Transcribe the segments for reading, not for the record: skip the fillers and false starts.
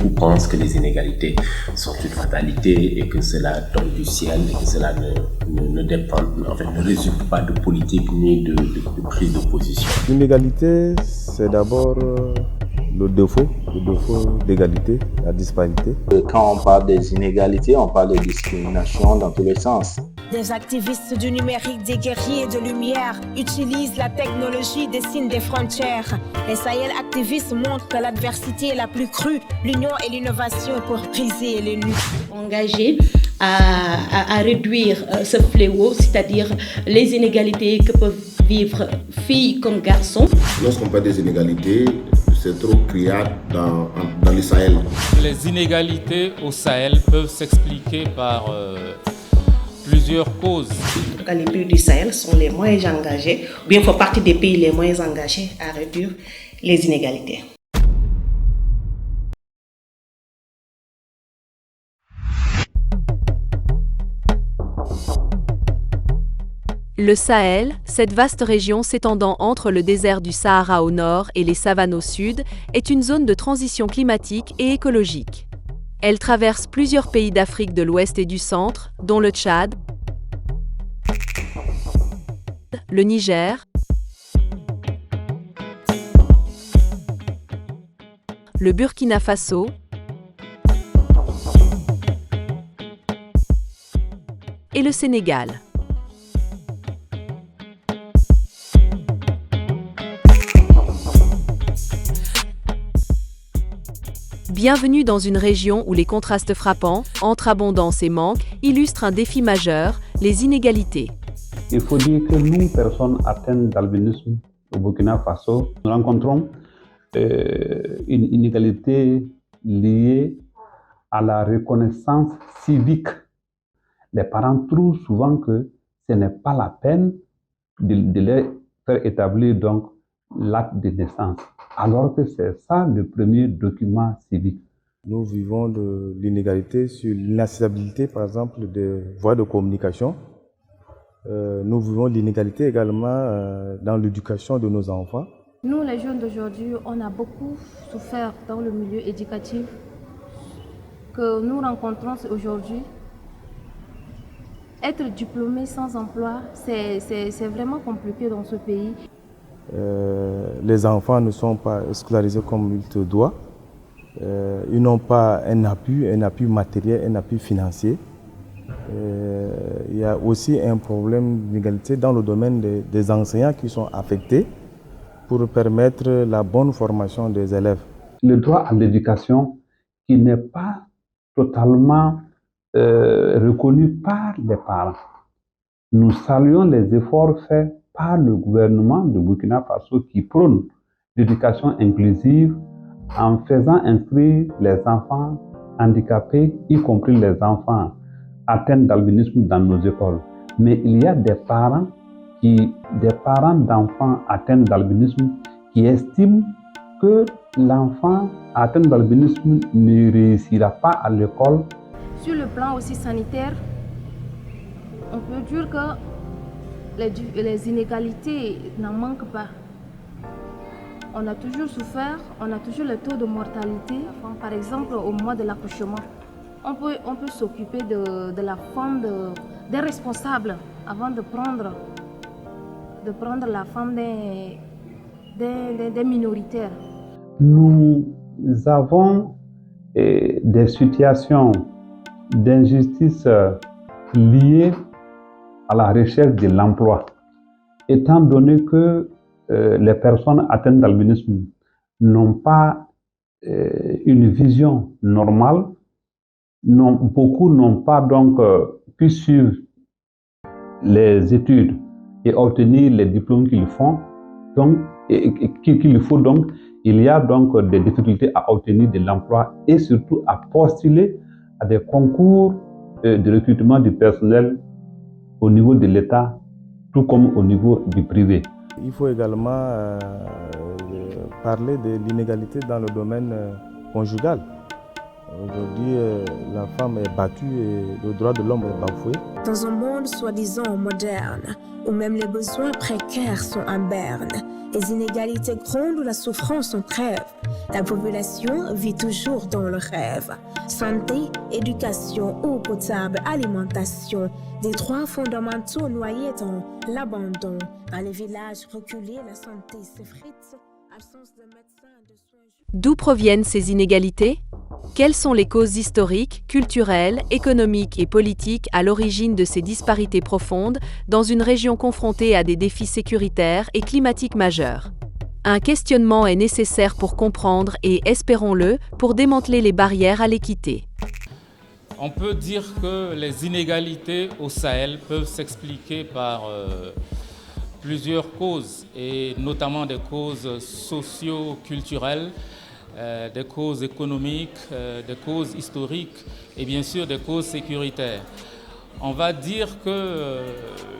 beaucoup pensent que les inégalités sont une fatalité et que cela tombe du ciel et que cela ne dépend, en fait, ne résulte pas de politique ni de prise de position. L'inégalité, c'est d'abord le défaut d'égalité, la disparité. Quand on parle des inégalités, on parle de discrimination dans tous les sens. Des activistes du numérique, des guerriers de lumière utilisent la technologie, dessinent des frontières. Les Sahel activistes montrent que l'adversité est la plus crue, l'union et l'innovation pour briser les nus. Engagés à réduire ce fléau, c'est-à-dire les inégalités que peuvent vivre filles comme garçons. Lorsqu'on parle des inégalités, c'est trop criard dans le Sahel. Les inégalités au Sahel peuvent s'expliquer par plusieurs causes. Les pays du Sahel sont les moins engagés, ou bien font partie des pays les moins engagés à réduire les inégalités. Le Sahel, cette vaste région s'étendant entre le désert du Sahara au nord et les savanes au sud, est une zone de transition climatique et écologique. Elle traverse plusieurs pays d'Afrique de l'Ouest et du Centre, dont le Tchad, le Niger, le Burkina Faso et le Sénégal. Bienvenue dans une région où les contrastes frappants, entre abondance et manque, illustrent un défi majeur, les inégalités. Il faut dire que nous, personnes atteintes d'albinisme au Burkina Faso, nous rencontrons une inégalité liée à la reconnaissance civique. Les parents trouvent souvent que ce n'est pas la peine de les faire établir donc l'acte de naissance, alors que c'est ça le premier document civique. Nous vivons de l'inégalité sur l'inaccessibilité, par exemple, des voies de communication. Nous vivons l'inégalité également dans l'éducation de nos enfants. Nous, les jeunes d'aujourd'hui, on a beaucoup souffert dans le milieu éducatif que nous rencontrons aujourd'hui. Être diplômé sans emploi, c'est vraiment compliqué dans ce pays. Les enfants ne sont pas scolarisés comme il se doit. Ils n'ont pas un appui matériel, un appui financier. Il y a aussi un problème d'inégalité dans le domaine des enseignants qui sont affectés pour permettre la bonne formation des élèves. Le droit à l'éducation qui n'est pas totalement reconnu par les parents. Nous saluons les efforts faits par le gouvernement de Burkina Faso qui prône l'éducation inclusive en faisant inscrire les enfants handicapés, y compris les enfants atteints d'albinisme dans nos écoles. Mais il y a des parents d'enfants atteints d'albinisme qui estiment que l'enfant atteint d'albinisme ne réussira pas à l'école. Sur le plan aussi sanitaire, on peut dire que les inégalités n'en manquent pas. On a toujours souffert, on a toujours le taux de mortalité. Par exemple, au mois de l'accouchement, on peut s'occuper de la femme des responsables avant de prendre la femme des minoritaires. Nous avons des situations d'injustice liées à la recherche de l'emploi, étant donné que les personnes atteintes d'albinisme n'ont pas une vision normale, beaucoup n'ont pas donc pu suivre les études et obtenir les diplômes qu'il faut, donc il y a donc des difficultés à obtenir de l'emploi et surtout à postuler à des concours de recrutement du personnel au niveau de l'État, tout comme au niveau du privé. Il faut également parler de l'inégalité dans le domaine conjugal. Aujourd'hui, la femme est battue et le droit de l'homme est bafoué. Dans un monde soi-disant moderne, où même les besoins précaires sont en berne, les inégalités grondent où la souffrance en crève, la population vit toujours dans le rêve. Santé, éducation, eau potable, alimentation, des droits fondamentaux noyés dans l'abandon. Dans les villages reculés, la santé s'effrite. Absence de médecins, de soins. D'où proviennent ces inégalités ? Quelles sont les causes historiques, culturelles, économiques et politiques à l'origine de ces disparités profondes dans une région confrontée à des défis sécuritaires et climatiques majeurs ? Un questionnement est nécessaire pour comprendre et, espérons-le, pour démanteler les barrières à l'équité. On peut dire que les inégalités au Sahel peuvent s'expliquer par plusieurs causes, et notamment des causes socio-culturelles, des causes économiques, des causes historiques et bien sûr des causes sécuritaires. On va dire que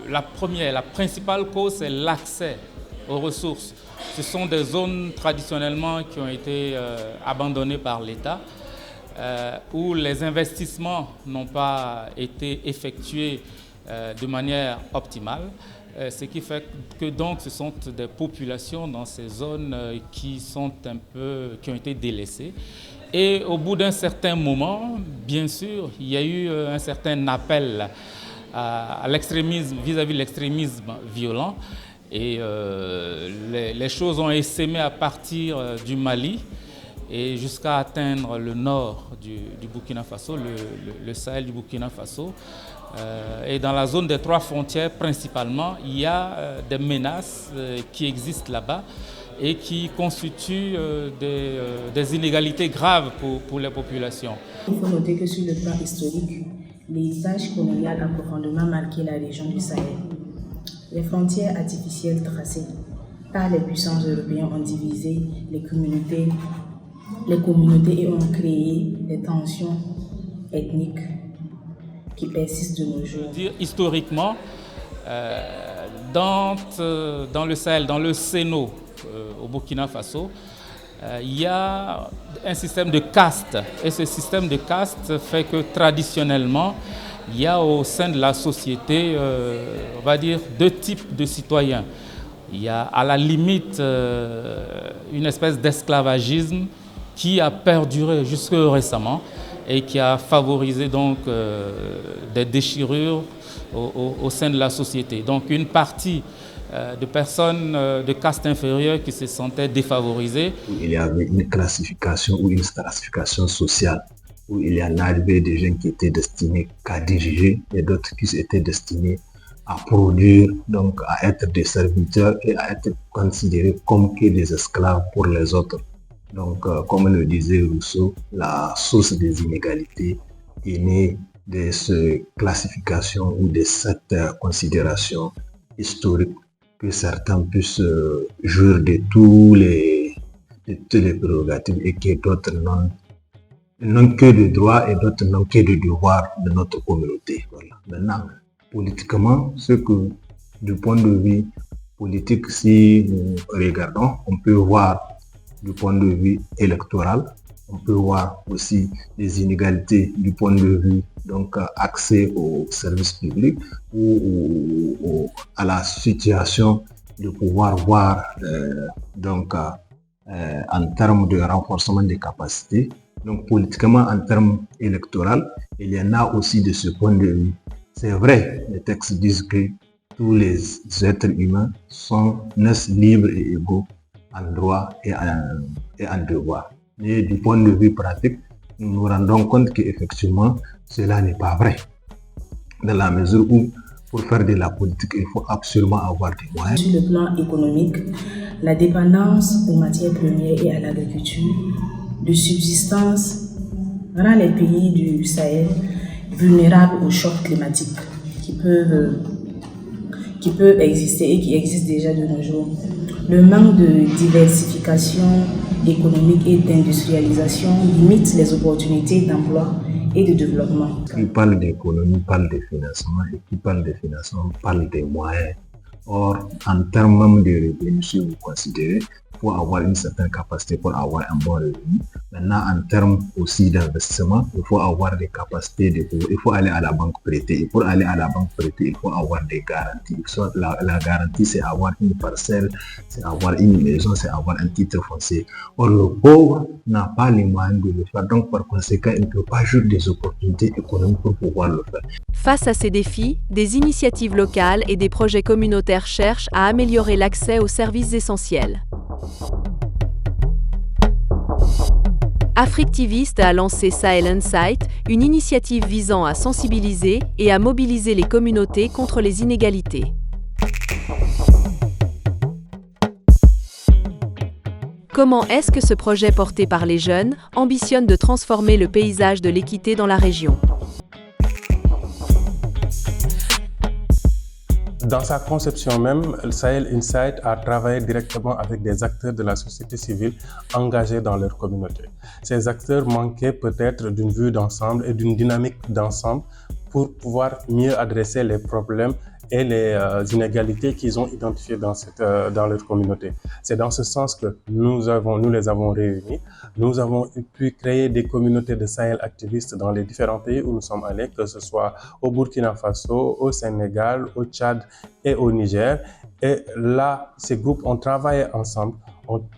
la principale cause, c'est l'accès aux ressources. Ce sont des zones traditionnellement qui ont été abandonnées par l'État, où les investissements n'ont pas été effectués de manière optimale. Ce qui fait que donc ce sont des populations dans ces zones qui ont été délaissées. Et au bout d'un certain moment, bien sûr, il y a eu un certain appel à l'extrémisme, vis-à-vis de l'extrémisme violent. Et les choses ont essaimé à partir du Mali et jusqu'à atteindre le nord du Burkina Faso, le Sahel du Burkina Faso. Et dans la zone des 3 frontières, principalement, il y a des menaces qui existent là-bas et qui constituent des inégalités graves pour les populations. Il faut noter que sur le plan historique, l'héritage colonial a profondément marqué la région du Sahel. Les frontières artificielles tracées par les puissances européennes ont divisé les communautés et ont créé des tensions ethniques qui persistent de nos jours. Historiquement, dans le Sahel, dans le Séno, au Burkina Faso, il y a un système de caste. Et ce système de caste fait que traditionnellement, il y a au sein de la société, on va dire, 2 types de citoyens. Il y a à la limite une espèce d'esclavagisme qui a perduré jusque récemment et qui a favorisé donc des déchirures au sein de la société. Donc une partie de personnes de caste inférieure qui se sentaient défavorisées. Il y avait une classification ou une stratification sociale où il y en avait des gens qui étaient destinés qu'à diriger et d'autres qui étaient destinés à produire, donc à être des serviteurs et à être considérés comme que des esclaves pour les autres. Donc, comme le disait Rousseau, la source des inégalités est née de cette classification ou de cette considération historique que certains puissent jouir de toutes les prérogatives et que d'autres n'ont que de droits et d'autres n'ont que de devoirs de notre communauté. Voilà. Maintenant, politiquement, ce que du point de vue politique, si nous regardons, on peut voir du point de vue électoral, on peut voir aussi les inégalités du point de vue donc accès aux services publics ou à la situation de pouvoir voir en termes de renforcement des capacités. Donc politiquement, en termes électoraux, il y en a aussi de ce point de vue. C'est vrai, les textes disent que tous les êtres humains naissent libres et égaux en droit et en devoir. Mais du point de vue pratique, nous nous rendons compte qu'effectivement, cela n'est pas vrai. Dans la mesure où, pour faire de la politique, il faut absolument avoir des moyens. Sur le plan économique, la dépendance aux matières premières et à l'agriculture de subsistance rend les pays du Sahel vulnérables aux chocs climatiques qui peuvent exister et qui existent déjà de nos jours. Le manque de diversification économique et d'industrialisation limite les opportunités d'emploi et de développement. Qui parle d'économie parle de financement et qui parle de financement parle des moyens Or, en termes même de revenus, si vous considérez, il faut avoir une certaine capacité pour avoir un bon revenu. Maintenant, en termes aussi d'investissement, il faut avoir des capacités, il faut aller à la banque prêter. Et pour aller à la banque prêter, il faut avoir des garanties. La garantie, c'est avoir une parcelle, c'est avoir une maison, c'est avoir un titre foncier. Or, le pauvre n'a pas les moyens de le faire. Donc, par conséquent, il ne peut pas jouer des opportunités économiques pour pouvoir le faire. Face à ces défis, des initiatives locales et des projets communautaires cherchent à améliorer l'accès aux services essentiels. Africtivist a lancé Sahel Insight, une initiative visant à sensibiliser et à mobiliser les communautés contre les inégalités. Comment est-ce que ce projet porté par les jeunes ambitionne de transformer le paysage de l'équité dans la région ? Dans sa conception même, Sahel Insight a travaillé directement avec des acteurs de la société civile engagés dans leur communauté. Ces acteurs manquaient peut-être d'une vue d'ensemble et d'une dynamique d'ensemble pour pouvoir mieux adresser les problèmes et les inégalités qu'ils ont identifiées dans leur communauté. C'est dans ce sens que nous les avons réunis. Nous avons pu créer des communautés de Sahel activistes dans les différents pays où nous sommes allés, que ce soit au Burkina Faso, au Sénégal, au Tchad et au Niger. Et là, ces groupes ont travaillé ensemble,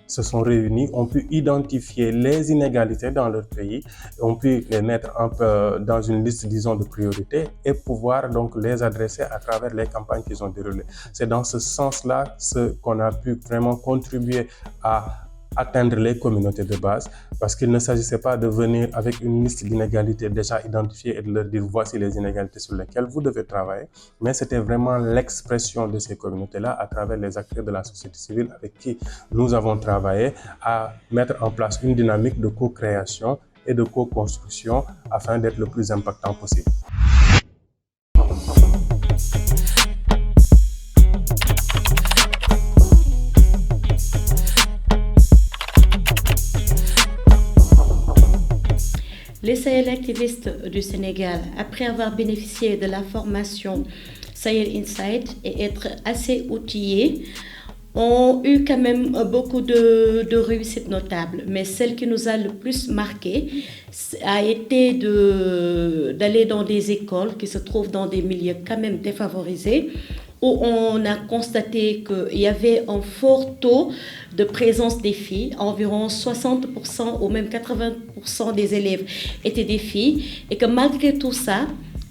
se sont réunis, ont pu identifier les inégalités dans leur pays, ont pu les mettre un peu dans une liste, disons, de priorités et pouvoir donc les adresser à travers les campagnes qu'ils ont déroulées. C'est dans ce sens-là qu'on a pu vraiment contribuer à atteindre les communautés de base, parce qu'il ne s'agissait pas de venir avec une liste d'inégalités déjà identifiées et de leur dire voici les inégalités sur lesquelles vous devez travailler, mais c'était vraiment l'expression de ces communautés-là à travers les acteurs de la société civile avec qui nous avons travaillé à mettre en place une dynamique de co-création et de co-construction afin d'être le plus impactant possible. Les Sahel activistes du Sénégal, après avoir bénéficié de la formation Sahel Insight et être assez outillés, ont eu quand même beaucoup de réussites notables. Mais celle qui nous a le plus marqué a été d'aller dans des écoles qui se trouvent dans des milieux quand même défavorisés, où on a constaté qu'il y avait un fort taux de présence des filles, environ 60% ou même 80% des élèves étaient des filles, et que malgré tout ça,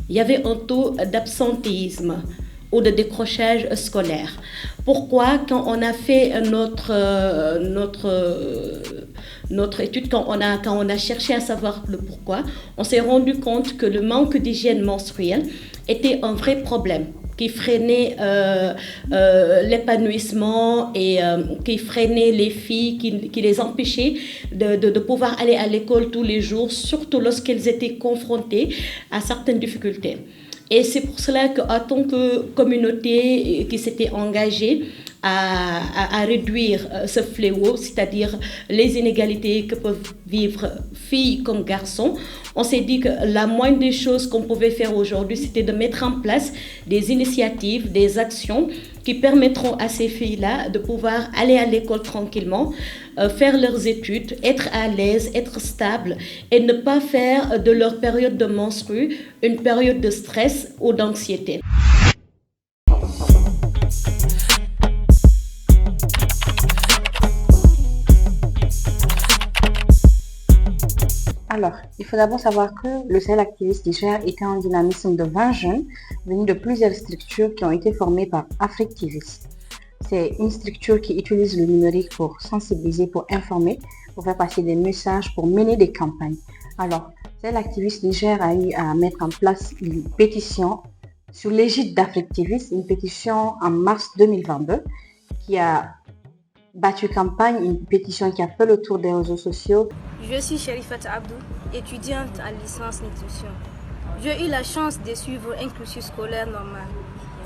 il y avait un taux d'absentéisme ou de décrochage scolaire. Pourquoi? Quand on a fait notre étude, quand on a cherché à savoir le pourquoi, on s'est rendu compte que le manque d'hygiène menstruelle était un vrai problème qui freinait l'épanouissement et qui freinait les filles, qui les empêchait de pouvoir aller à l'école tous les jours, surtout lorsqu'elles étaient confrontées à certaines difficultés. Et c'est pour cela qu'en tant que communauté qui s'était engagée à réduire ce fléau, c'est-à-dire les inégalités que peuvent vivre filles comme garçons, on s'est dit que la moindre des choses qu'on pouvait faire aujourd'hui, c'était de mettre en place des initiatives, des actions qui permettront à ces filles-là de pouvoir aller à l'école tranquillement, faire leurs études, être à l'aise, être stable et ne pas faire de leur période de menstrue une période de stress ou d'anxiété. Alors, il faut d'abord savoir que le Sahel Activist Niger était un dynamisme de 20 jeunes venus de plusieurs structures qui ont été formées par Africtivist. C'est une structure qui utilise le numérique pour sensibiliser, pour informer, pour faire passer des messages, pour mener des campagnes. Alors, Sahel Activist Niger a eu à mettre en place une pétition sur l'égide d'Africtivist, une pétition en mars 2022 qui a battu campagne, une pétition qui a fait le tour des réseaux sociaux. Je suis Sherifat Abdou, étudiante en licence nutrition. J'ai eu la chance de suivre un cursus scolaire normal,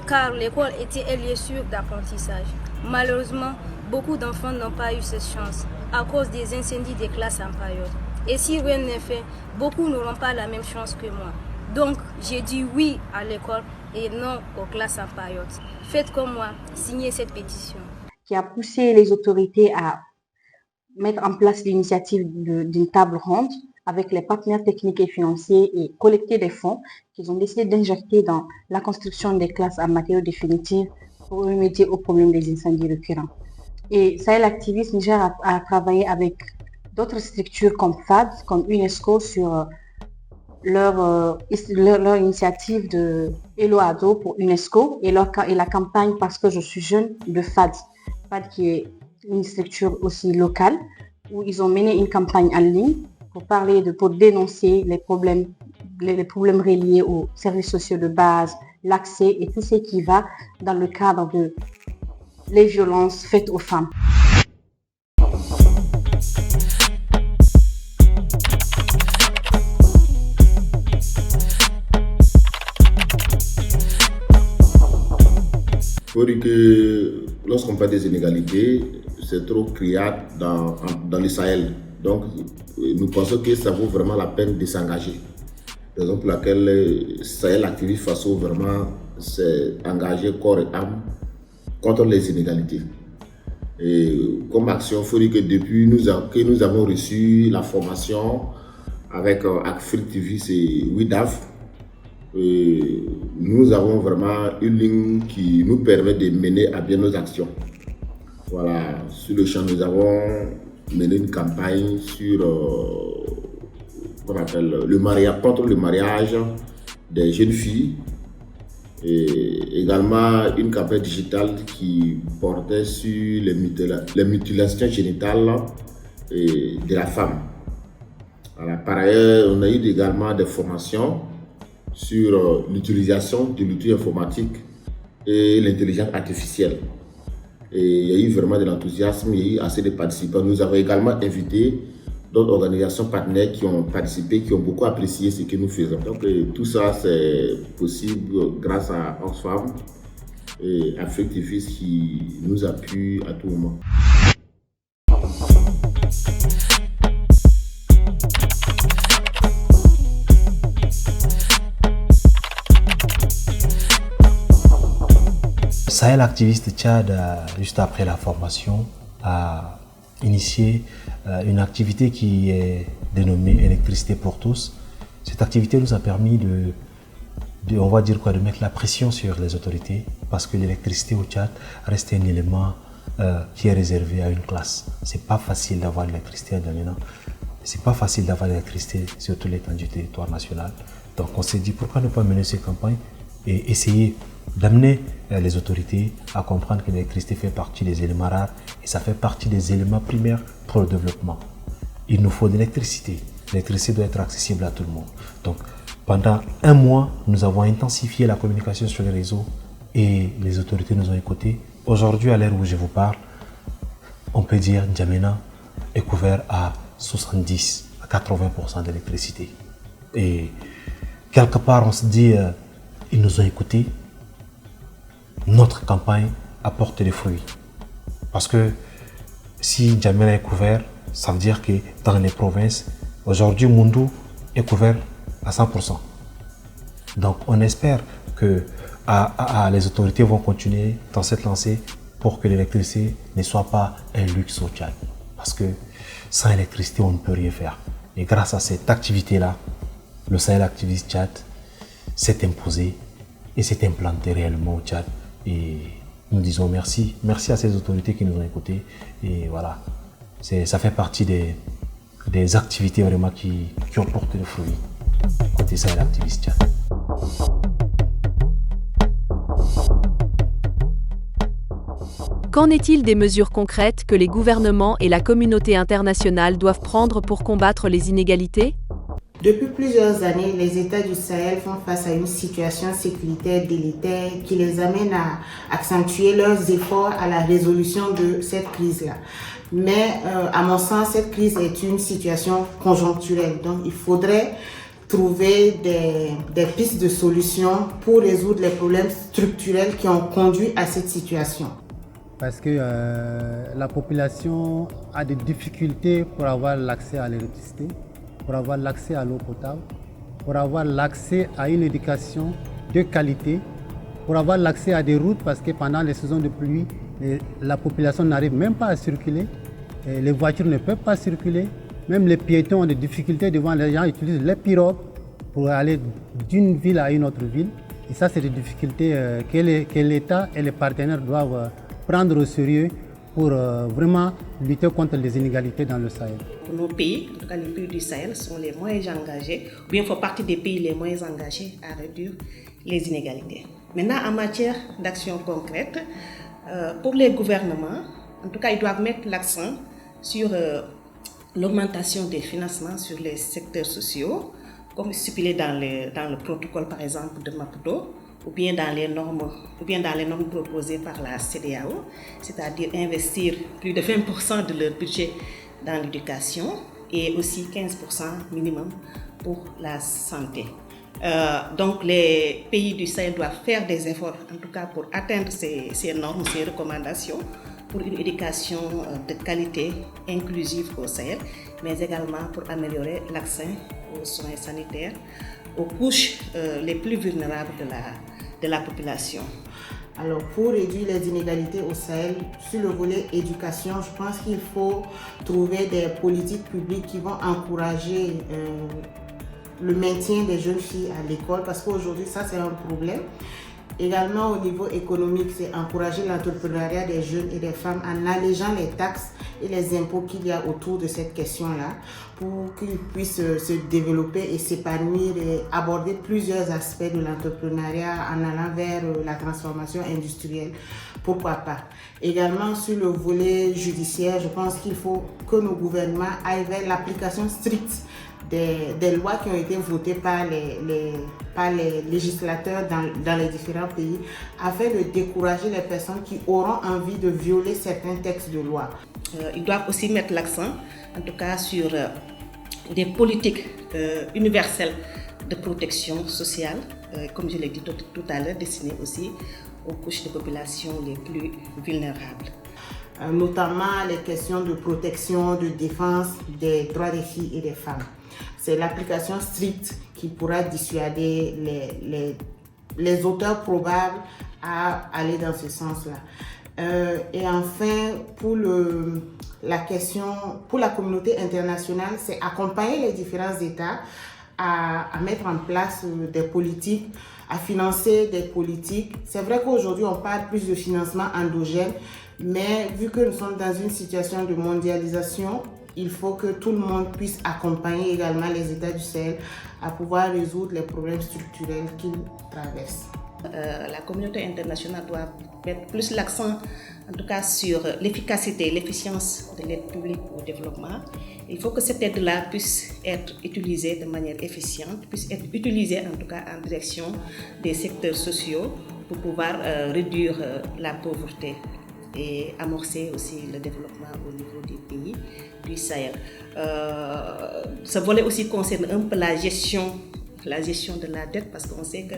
car l'école était un lieu sûr d'apprentissage. Malheureusement, beaucoup d'enfants n'ont pas eu cette chance à cause des incendies des classes en période. Et si rien n'est fait, beaucoup n'auront pas la même chance que moi. Donc, j'ai dit oui à l'école et non aux classes en paillotes. Faites comme moi, signez cette pétition. Qui a poussé les autorités à mettre en place l'initiative d'une table ronde avec les partenaires techniques et financiers et collecter des fonds qu'ils ont décidé d'injecter dans la construction des classes en matériaux définitifs pour remédier au problème des incendies récurrents. Et Sahel Activistes Niger a travaillé avec d'autres structures comme FAD, comme UNESCO sur leur initiative de Hello Ado pour UNESCO et la campagne Parce que je suis jeune de FAD. FAD qui est une structure aussi locale où ils ont mené une campagne en ligne pour dénoncer les problèmes reliés aux services sociaux de base, l'accès et tout ce qui va dans le cadre de les violences faites aux femmes. Il faut dire que lorsqu'on parle des inégalités, c'est trop criard dans le Sahel. Donc, nous pensons que ça vaut vraiment la peine de s'engager. Raison pour laquelle Sahel Activistes Faso vraiment s'est engagé corps et âme contre les inégalités. Et comme action, il faut dire que depuis que nous avons reçu la formation avec Africtivistes et WIDAF, nous avons vraiment une ligne qui nous permet de mener à bien nos actions. Voilà, sur le champ, nous avons mené une campagne sur qu'on appelle le mariage, contre le mariage des jeunes filles, et également une campagne digitale qui portait sur les mutilations génitales de la femme. Voilà, par ailleurs, on a eu également des formations sur l'utilisation de l'outil informatique et l'intelligence artificielle. Et il y a eu vraiment de l'enthousiasme, il y a eu assez de participants. Nous avons également invité d'autres organisations partenaires qui ont participé, qui ont beaucoup apprécié ce que nous faisons. Donc tout ça, c'est possible grâce à Oxfam et Africtivistes qui nous appuient à tout moment. Sahel Activistes Tchad, juste après la formation, a initié une activité qui est dénommée Électricité pour tous. Cette activité nous a permis on va dire quoi, de mettre la pression sur les autorités parce que l'électricité au Tchad reste un élément qui est réservé à une classe. C'est pas facile d'avoir l'électricité à N'Djamena. C'est pas facile d'avoir l'électricité sur toute l'étendue du territoire national. Donc on s'est dit pourquoi ne pas mener ces campagnes et essayer d'amener les autorités à comprendre que l'électricité fait partie des éléments rares et ça fait partie des éléments primaires pour le développement. Il nous faut de l'électricité. L'électricité doit être accessible à tout le monde. Donc, pendant un mois, nous avons intensifié la communication sur les réseaux et les autorités nous ont écoutés. Aujourd'hui, à l'heure où je vous parle, on peut dire que N'Djamena est couvert à 70 à 80% d'électricité. Et quelque part, on se dit, ils nous ont écoutés. Notre campagne apporte des fruits. Parce que si N'Djamena est couvert, ça veut dire que dans les provinces, aujourd'hui, Moundou est couvert à 100%. Donc on espère que les autorités vont continuer dans cette lancée pour que l'électricité ne soit pas un luxe au Tchad. Parce que sans électricité, on ne peut rien faire. Et grâce à cette activité-là, le Sahel Activistes Tchad s'est imposé et s'est implanté réellement au Tchad. Et nous disons merci. Merci à ces autorités qui nous ont écoutés. Et voilà, ça fait partie des activités vraiment qui ont porté le fruit côté Sahel Activistes Tchad. Qu'en est-il des mesures concrètes que les gouvernements et la communauté internationale doivent prendre pour combattre les inégalités ? Depuis plusieurs années, les États du Sahel font face à une situation sécuritaire délétère qui les amène à accentuer leurs efforts à la résolution de cette crise-là. Mais à mon sens, cette crise est une situation conjoncturelle. Donc il faudrait trouver des pistes de solutions pour résoudre les problèmes structurels qui ont conduit à cette situation. Parce que la population a des difficultés pour avoir l'accès à l'électricité, pour avoir l'accès à l'eau potable, pour avoir l'accès à une éducation de qualité pour avoir l'accès à des routes, parce que pendant les saisons de pluie, la population n'arrive même pas à circuler, et les voitures ne peuvent pas circuler, même les piétons ont des difficultés devant, les gens utilisent les pirogues pour aller d'une ville à une autre ville. Et ça, c'est des difficultés que l'État et les partenaires doivent prendre au sérieux pour vraiment lutter contre les inégalités dans le Sahel. Pour nos pays, en tout cas les pays du Sahel, sont les moins engagés, ou bien font partie des pays les moins engagés à réduire les inégalités. Maintenant, en matière d'action concrète, pour les gouvernements, en tout cas, ils doivent mettre l'accent sur l'augmentation des financements sur les secteurs sociaux, comme stipulé dans le protocole, par exemple, de Maputo, ou bien dans les normes proposées par la CEDEAO, c'est-à-dire investir plus de 20% de leur budget dans l'éducation et aussi 15% minimum pour la santé. Donc les pays du Sahel doivent faire des efforts, en tout cas pour atteindre ces normes, ces recommandations, pour une éducation de qualité inclusive au Sahel, mais également pour améliorer l'accès aux soins sanitaires aux couches les plus vulnérables de la population. Alors, pour réduire les inégalités au Sahel, sur le volet éducation, je pense qu'il faut trouver des politiques publiques qui vont encourager le maintien des jeunes filles à l'école, parce qu'aujourd'hui, ça, c'est un problème. Également, au niveau économique, c'est encourager l'entrepreneuriat des jeunes et des femmes en allégeant les taxes et les impôts qu'il y a autour de cette question-là pour qu'ils puissent se développer et s'épanouir et aborder plusieurs aspects de l'entrepreneuriat en allant vers la transformation industrielle. Pourquoi pas. Également, sur le volet judiciaire, je pense qu'il faut que nos gouvernements aillent vers l'application stricte des lois qui ont été votées par les législateurs dans les différents pays afin de décourager les personnes qui auront envie de violer certains textes de loi. Ils doivent aussi mettre l'accent, en tout cas, sur des politiques universelles de protection sociale, comme je l'ai dit tout à l'heure, destinées aussi aux couches de population les plus vulnérables. Notamment les questions de protection, de défense des droits des filles et des femmes. C'est l'application stricte qui pourra dissuader les auteurs probables à aller dans ce sens-là. Et enfin, pour la communauté internationale, c'est accompagner les différents États à mettre en place des politiques, à financer des politiques. C'est vrai qu'aujourd'hui, on parle plus de financement endogène, mais vu que nous sommes dans une situation de mondialisation, il faut que tout le monde puisse accompagner également les États du Sahel à pouvoir résoudre les problèmes structurels qu'ils traversent. La communauté internationale doit mettre plus l'accent, en tout cas, sur l'efficacité, l'efficience de l'aide publique au développement. Il faut que cette aide-là puisse être utilisée de manière efficiente, puisse être utilisée en tout cas en direction des secteurs sociaux pour pouvoir réduire la pauvreté et amorcer aussi le développement au niveau des pays du Sahel. Ce volet aussi concerne un peu la gestion de la dette, parce qu'on sait que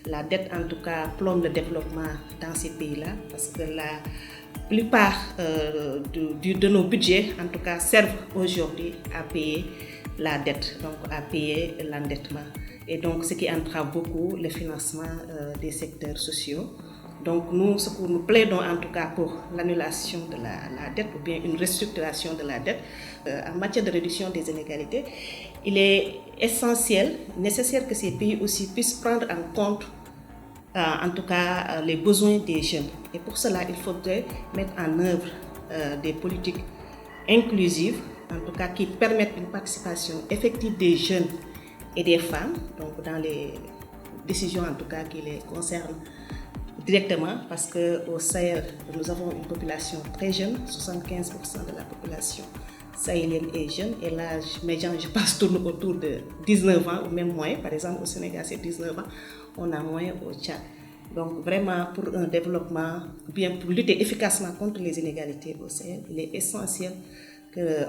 la dette en tout cas plombe le développement dans ces pays-là, parce que la plupart de nos budgets en tout cas servent aujourd'hui à payer la dette, donc à payer l'endettement, et donc ce qui entrave beaucoup le financement des secteurs sociaux. Donc nous, ce que nous plaidons en tout cas pour l'annulation de la dette ou bien une restructuration de la dette en matière de réduction des inégalités, il est essentiel, nécessaire que ces pays aussi puissent prendre en compte en tout cas les besoins des jeunes. Et pour cela, il faudrait mettre en œuvre des politiques inclusives, en tout cas qui permettent une participation effective des jeunes et des femmes, donc dans les décisions en tout cas qui les concernent directement, parce qu'au Sahel, nous avons une population très jeune, 75% de la population sahélienne est jeune, et l'âge médian, je pense, tourne autour de 19 ans ou même moins. Par exemple, au Sénégal, c'est 19 ans, on a moins au Tchad. Donc vraiment, pour un développement, bien pour lutter efficacement contre les inégalités au Sahel, il est essentiel que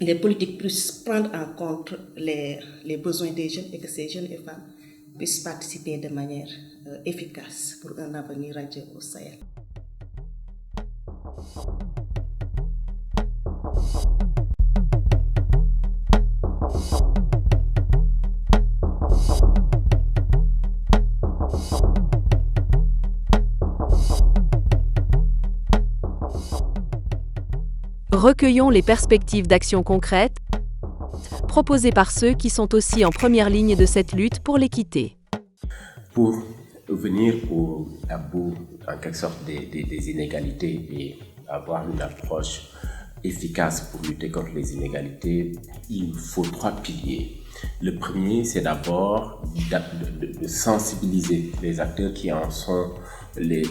les politiques puissent prendre en compte les besoins des jeunes et que ces jeunes et femmes puissent participer de manière efficace pour un avenir radieux au Sahel. Recueillons les perspectives d'action concrètes proposées par ceux qui sont aussi en première ligne de cette lutte pour l'équité. Pour venir à bout, en quelque sorte, des inégalités et avoir une approche efficace pour lutter contre les inégalités, il faut 3 piliers. Le premier, c'est d'abord de sensibiliser les acteurs qui en sont les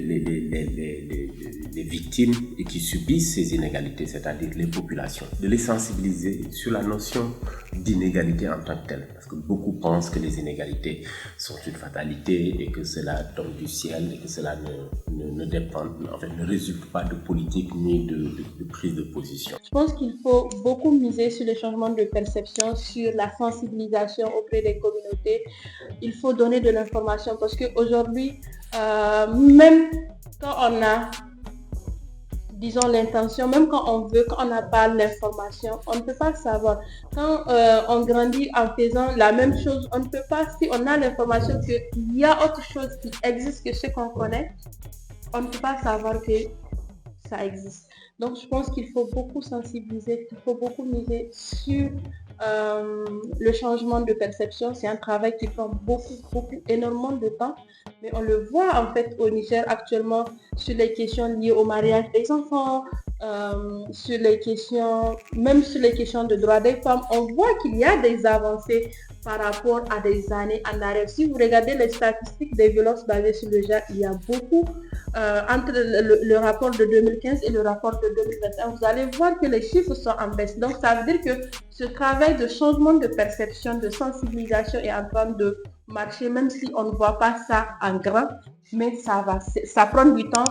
victimes et qui subissent ces inégalités, c'est-à-dire les populations, de les sensibiliser sur la notion d'inégalité en tant que telle, parce que beaucoup pensent que les inégalités sont une fatalité et que cela tombe du ciel et que cela ne dépend, en fait, ne résulte pas de politique ni de prise de position. Je pense qu'il faut beaucoup miser sur les changements de perception, sur la sensibilisation auprès des communautés. Il faut donner de l'information parce qu'aujourd'hui, même quand on a, disons, l'intention, même quand on veut, quand on n'a pas l'information, on ne peut pas savoir. Quand on grandit en faisant la même chose, on ne peut pas, si on a l'information qu'il y a autre chose qui existe que ce qu'on connaît, on ne peut pas savoir que ça existe. Donc je pense qu'il faut beaucoup sensibiliser, qu'il faut beaucoup miser sur le changement de perception. C'est un travail qui prend énormément de temps, mais on le voit en fait au Niger actuellement sur les questions liées au mariage des enfants, sur les questions, même sur les questions de droits des femmes. On voit qu'il y a des avancées par rapport à des années en arrière. Si vous regardez les statistiques des violences basées sur le genre, il y a beaucoup entre le rapport de 2015 et le rapport de 2021. Vous allez voir que les chiffres sont en baisse. Donc ça veut dire que ce travail de changement de perception, de sensibilisation est en train de marcher, même si on ne voit pas ça en grand, mais ça prend du temps,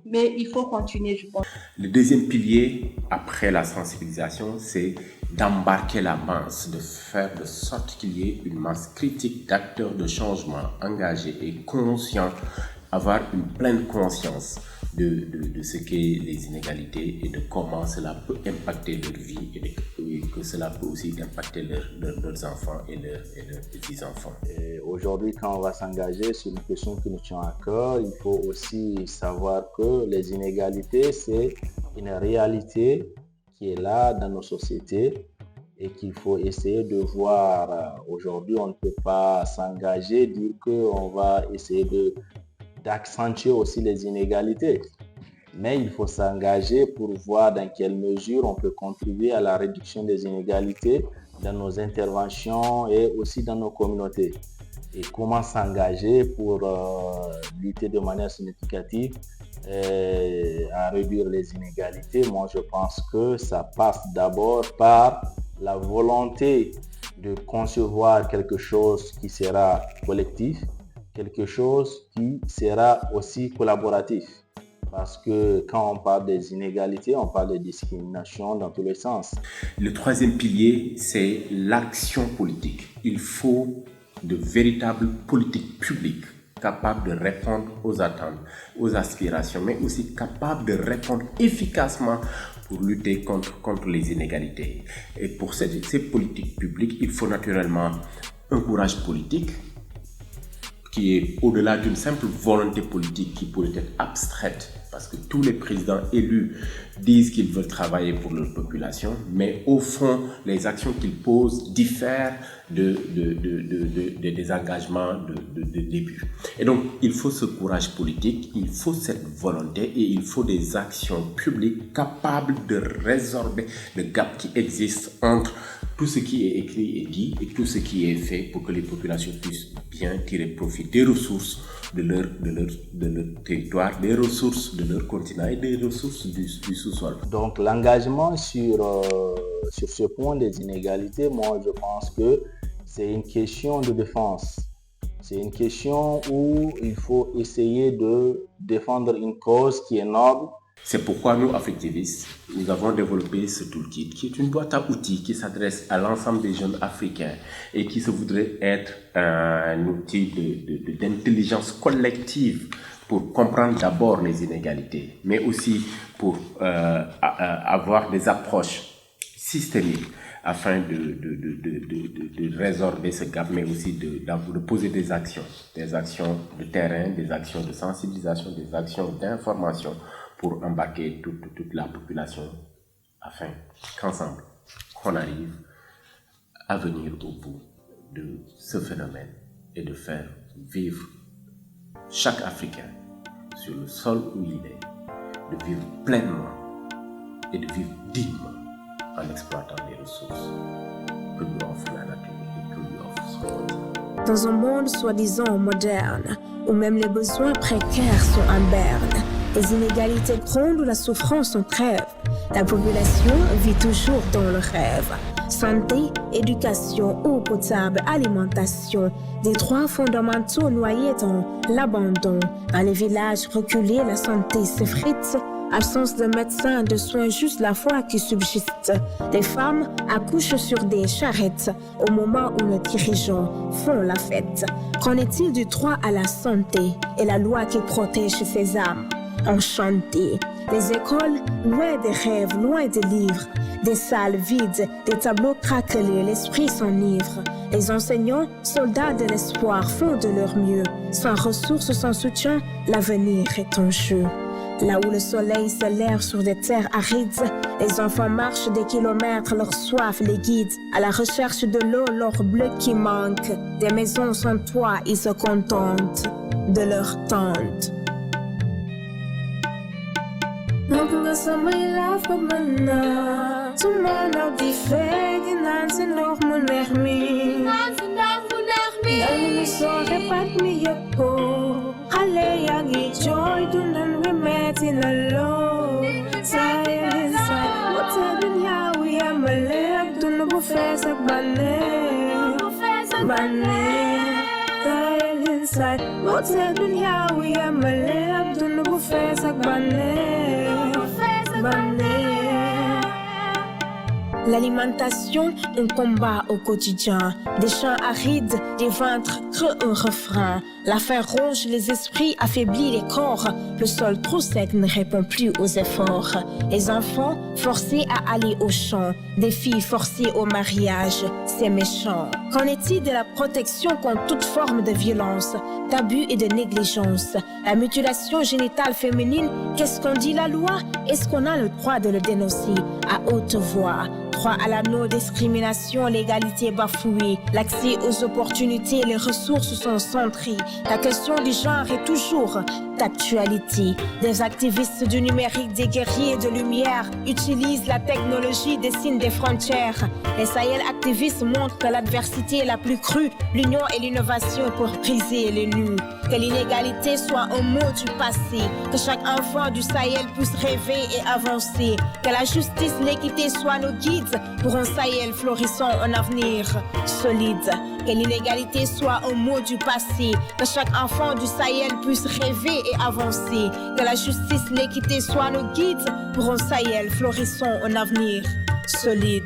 mais il faut continuer, je pense. Le deuxième pilier, après la sensibilisation, c'est d'embarquer la masse, de faire de sorte qu'il y ait une masse critique d'acteurs de changement engagés et conscients, avoir une pleine conscience de ce qu'est les inégalités et de comment cela peut impacter leur vie et que cela peut aussi impacter leurs enfants et leurs petits-enfants. Aujourd'hui, quand on va s'engager sur une question qui nous tient à cœur, il faut aussi savoir que les inégalités, c'est une réalité qui est là dans nos sociétés et qu'il faut essayer de voir. Aujourd'hui, on ne peut pas s'engager, dire qu'on va essayer d'accentuer aussi les inégalités. Mais il faut s'engager pour voir dans quelle mesure on peut contribuer à la réduction des inégalités dans nos interventions et aussi dans nos communautés. Et comment s'engager pour lutter de manière significative à réduire les inégalités. Moi, je pense que ça passe d'abord par la volonté de concevoir quelque chose qui sera collectif, quelque chose qui sera aussi collaboratif. Parce que quand on parle des inégalités, on parle de discrimination dans tous les sens. Le troisième pilier, c'est l'action politique. Il faut de véritables politiques publiques capables de répondre aux attentes, aux aspirations, mais aussi capables de répondre efficacement pour lutter contre les inégalités. Et pour ces politiques publiques, il faut naturellement un courage politique qui est au-delà d'une simple volonté politique qui pourrait être abstraite, parce que tous les présidents élus disent qu'ils veulent travailler pour leur population, mais au fond, les actions qu'ils posent diffèrent des engagements de début. Et donc, il faut ce courage politique, il faut cette volonté et il faut des actions publiques capables de résorber le gap qui existe entre tout ce qui est écrit et dit et tout ce qui est fait pour que les populations puissent bien tirer profit des ressources de leur territoire, des ressources de leur continent et des ressources du sous-sol. Donc l'engagement sur ce point des inégalités, moi je pense que c'est une question de défense. C'est une question où il faut essayer de défendre une cause qui est noble. C'est pourquoi nous, Africtivistes, nous avons développé ce toolkit qui est une boîte à outils qui s'adresse à l'ensemble des jeunes africains et qui se voudrait être un outil d'intelligence collective pour comprendre d'abord les inégalités, mais aussi pour avoir des approches systémiques afin de résorber ce gap, mais aussi de poser des actions de terrain, des actions de sensibilisation, des actions d'information pour embarquer toute la population afin qu'ensemble, qu'on arrive à venir au bout de ce phénomène et de faire vivre chaque Africain sur le sol où il est, de vivre pleinement et de vivre dignement en exploitant les ressources que lui offre la nature et que lui offre son continent. Dans un monde soi-disant moderne, où même les besoins précaires sont en berne, les inégalités grondent où la souffrance en crève, la population vit toujours dans le rêve. Santé, éducation, eau potable, alimentation, des droits fondamentaux noyés dans l'abandon. Dans les villages reculés, la santé s'effrite. Absence de médecins, de soins, juste la foi qui subsiste. Les femmes accouchent sur des charrettes au moment où nos dirigeants font la fête. Qu'en est-il du droit à la santé et la loi qui protège ces âmes enchantées? Les écoles, loin des rêves, loin des livres, des salles vides, des tableaux craquelés, l'esprit s'enivre. Les enseignants, soldats de l'espoir, font de leur mieux. Sans ressources, sans soutien, l'avenir est en jeu. Là où le soleil s'élève sur des terres arides, les enfants marchent des kilomètres, leur soif les guide. À la recherche de l'eau, leur bleu qui manque. Des maisons sans toit, ils se contentent de leur tente. Xale yaa ngi jooy dundal wi metti na lool saay wote dunya wi yamale ak dund bu fees ak bànneex saay inside wote dunya wi yamale ak dund bu fees ak bànneex. L'alimentation, un combat au quotidien. Des champs arides, des ventres creux, un refrain. La faim ronge les esprits, affaiblit les corps. Le sol trop sec ne répond plus aux efforts. Les enfants forcés à aller au champ. Des filles forcées au mariage. C'est méchant. Qu'en est-il de la protection contre toute forme de violence, d'abus et de négligence? La mutilation génitale féminine, qu'est-ce qu'on dit la loi? Est-ce qu'on a le droit de le dénoncer à haute voix? Droit à la non-discrimination, l'égalité bafouée, l'accès aux opportunités, les ressources sont centrées. La question du genre est toujours d'actualité. Des activistes du numérique, des guerriers de lumière utilisent la technologie, dessinent des frontières. Les Sahel activistes montrent que l'adversité est la plus crue, l'union et l'innovation pour briser les nus. Que l'inégalité soit un mot du passé, que chaque enfant du Sahel puisse rêver et avancer. Que la justice, l'équité soient nos guides pour un Sahel florissant, un avenir solide. Que l'inégalité soit un mot du passé, que chaque enfant du Sahel puisse rêver et avancer. Que la justice, l'équité soient nos guides pour un Sahel florissant, un avenir solide.